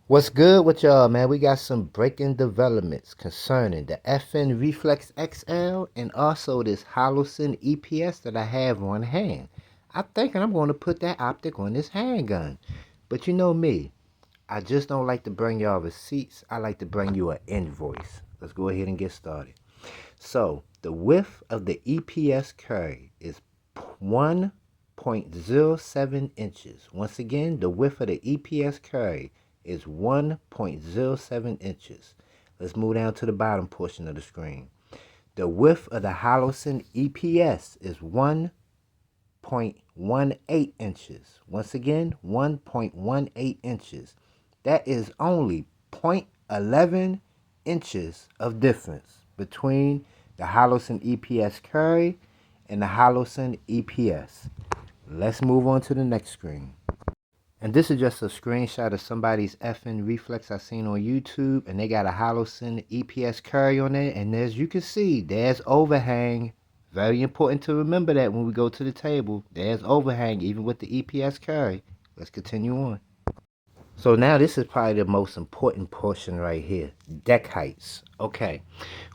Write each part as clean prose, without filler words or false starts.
What's good with y'all, man? We got some breaking developments concerning the FN Reflex XL and also this HOLOSUN EPS that I have on hand. I'm thinking I'm going to put that optic on this handgun. But you know me, I just don't like to bring y'all receipts. I like to bring you an invoice. Let's go ahead and get started. So, the width of the EPS carry is 1.07 inches. Once again, the width of the EPS carry is 1.07 inches. Let's move down to the bottom portion of the screen. The width of the HOLOSUN EPS is 1.18 inches. Once again, 1.18 inches. That is only 0.11 inches of difference between the HOLOSUN EPS carry and the HOLOSUN EPS. Let's move on to the next screen. And this is just a screenshot of somebody's effing reflex I seen on YouTube, and they got a HOLOSUN EPS carry on it, and as you can see, there's overhang. Very important to remember that when we go to the table, there's overhang even with the EPS carry. Let's continue on. So now this is probably the most important portion right here, deck heights. Okay,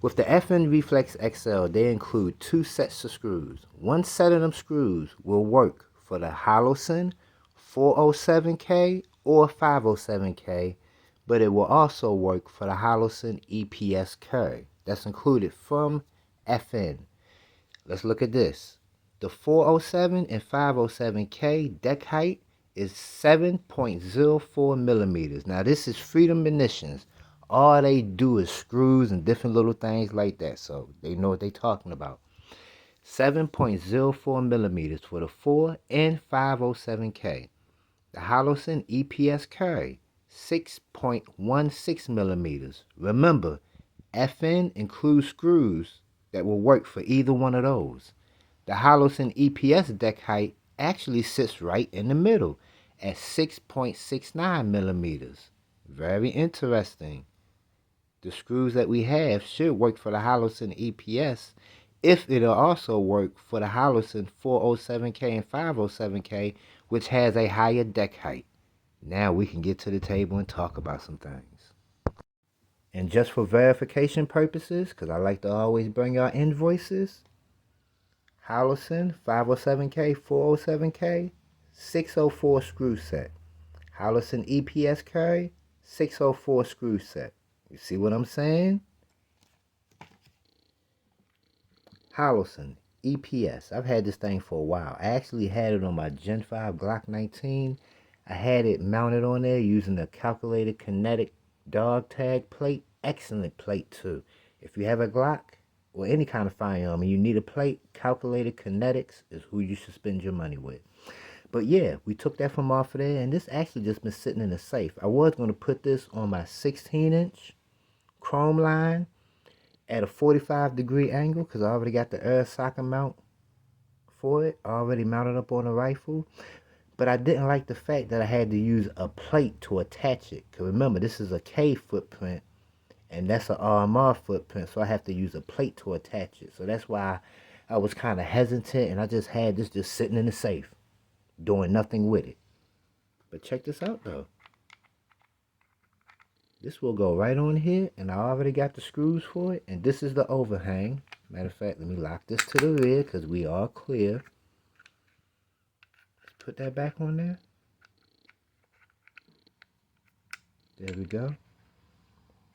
with the FN Reflex XL, they include two sets of screws. One set of them screws will work for the HOLOSUN 407K or 507K, but it will also work for the HOLOSUN EPS carry. That's included from FN. Let's look at this. The 407 and 507K deck height is 7.04 millimeters. Now this is Freedom Munitions. All they do is screws and different little things like that, so they know what they're talking about. 7.04 millimeters for the 4 and 507K. The HOLOSUN EPS carry 6.16 millimeters. Remember, FN includes screws that will work for either one of those. The HOLOSUN EPS deck height actually sits right in the middle at 6.69 millimeters. Very interesting. The screws that we have should work for the HOLOSUN EPS if it'll also work for the HOLOSUN 407K and 507K, which has a higher deck height. Now we can get to the table and talk about some things. And just for verification purposes, because I like to always bring our invoices, HOLOSUN 507K, 407K, 604 screw set. HOLOSUN EPS carry, 604 screw set. You see what I'm saying? HOLOSUN EPS. I've had this thing for a while. I actually had it on my Gen 5 Glock 19. I had it mounted on there using the calculated kinetic dog tag plate. Excellent plate too. If you have a Glock or any kind of firearm and you need a plate, calculated kinetics is who you should spend your money with. But yeah, we took that from off of there, and this actually just been sitting in the safe. I was going to put this on my 16-inch chrome line at a 45-degree angle because I already got the air socket mount for it already mounted up on the rifle. But I didn't like the fact that I had to use a plate to attach it. Because remember, this is a K footprint, and that's an RMR footprint, so I have to use a plate to attach it. So that's why I was kind of hesitant, and I just had this just sitting in the safe, doing nothing with it. But check this out, though. This will go right on here, and I already got the screws for it, and this is the overhang. Matter of fact, let me lock this to the rear because we are clear. Let's put that back on there. There we go.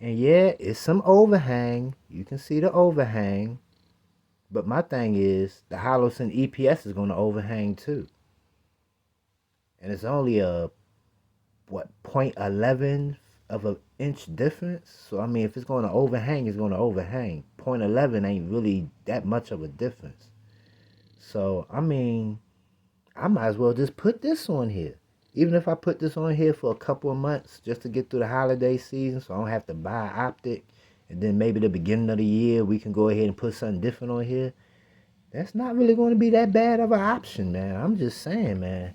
And yeah, it's some overhang. You can see the overhang. But my thing is, the HOLOSUN EPS is going to overhang too. And it's only a, what, 0.11 of an inch difference. So, I mean, if it's going to overhang, it's going to overhang. 0.11 ain't really that much of a difference. So, I mean, I might as well just put this on here. Even if I put this on here for a couple of months just to get through the holiday season so I don't have to buy Optic. And then maybe the beginning of the year we can go ahead and put something different on here. That's not really going to be that bad of an option, man. I'm just saying, man.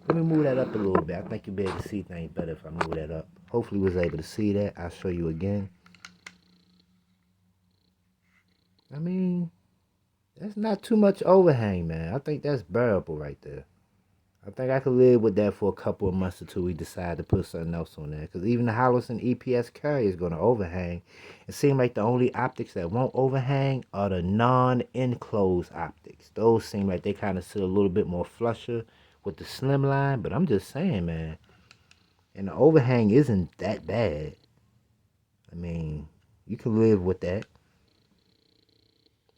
Let me move that up a little bit. I think you'll be able to see things better if I move that up. Hopefully we was able to see that. I'll show you again. I mean, that's not too much overhang, man. I think that's bearable right there. I think I could live with that for a couple of months until we decide to put something else on there. Because even the HOLOSUN EPS carrier is going to overhang. It seems like the only optics that won't overhang are the non-enclosed optics. Those seem like they kind of sit a little bit more flusher with the slim line. But I'm just saying, man. And the overhang isn't that bad. I mean, you can live with that.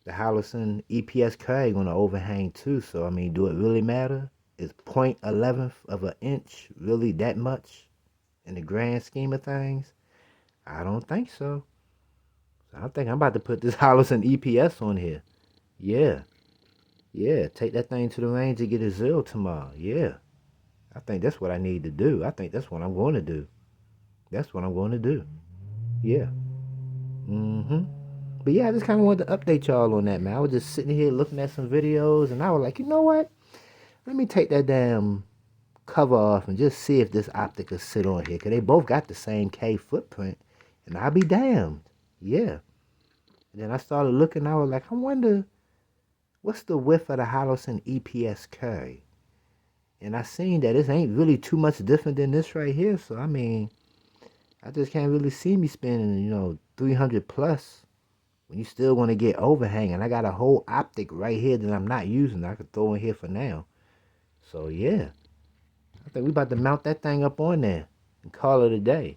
The HOLOSUN EPS carrier going to overhang too. So, I mean, do it really matter? Is 0.11 of an inch really that much in the grand scheme of things? I don't think so. I think I'm about to put this HOLOSUN EPS on here. Yeah. Yeah. Take that thing to the range and get a zero tomorrow. Yeah. I think that's what I need to do. I think that's what I'm going to do. That's what I'm going to do. Yeah. But yeah, I just kind of wanted to update y'all on that, man. I was just sitting here looking at some videos and I was like, you know what? Let me take that damn cover off and just see if this optic will sit on here. Because they both got the same K footprint. And I'll be damned. Yeah. And then I started looking. I was like, I wonder, what's the width of the HOLOSUN EPS carry? And I seen that this ain't really too much different than this right here. So, I mean, I just can't really see me spending, 300 plus when you still want to get overhang. And I got a whole optic right here that I'm not using that I could throw in here for now. So, yeah. I think we about to mount that thing up on there and call it a day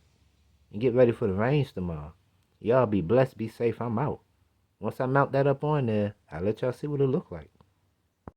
and get ready for the range tomorrow. Y'all be blessed, be safe. I'm out. Once I mount that up on there, I'll let y'all see what it look like.